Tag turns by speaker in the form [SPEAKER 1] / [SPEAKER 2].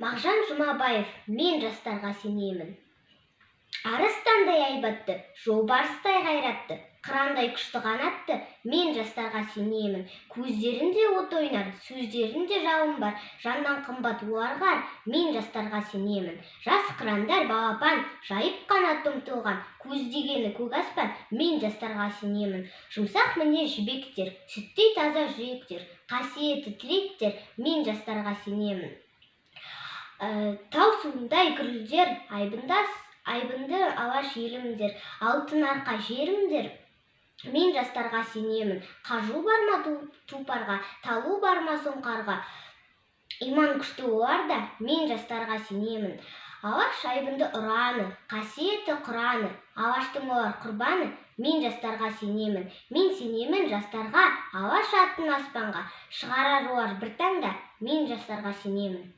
[SPEAKER 1] Мағжан Жұмабаев, мен жастарға сенемін. Арыстандай айбатты, жолбарыстай қайратты, қырандай күшті қанатты, мен жастарға сенемін. Көздерінде от ойнар, сөздерінде жалын бар, жаннан қымбат оларға, мен жастарға сенемін. Жас қырандар балапан, жайып қанат ұмтылған, көздегені көк аспан, мен жастарға сенемін. Жұмсақ мінез жібектер, сүттей таза жүректер, қасиеті тілектер, мен жастарға сенемін. Тау суындай гүрілдер, айбынды алаш елімдер, алтын арқа жерімдер, мен жастарға сенемін. Қажу бар ма тұлпарға, талу бар ма сұңқарға, иман күшті оларда, мен жастарға сенемін. Алаш айбынды ұраны, қасиеті Құраны, алаштың олар құрбаны, мен жастарға сенемін. Мен сенемін жастарға, алаш атын аспанға, шығарар олар бір таңда, мен жастарға сенемін.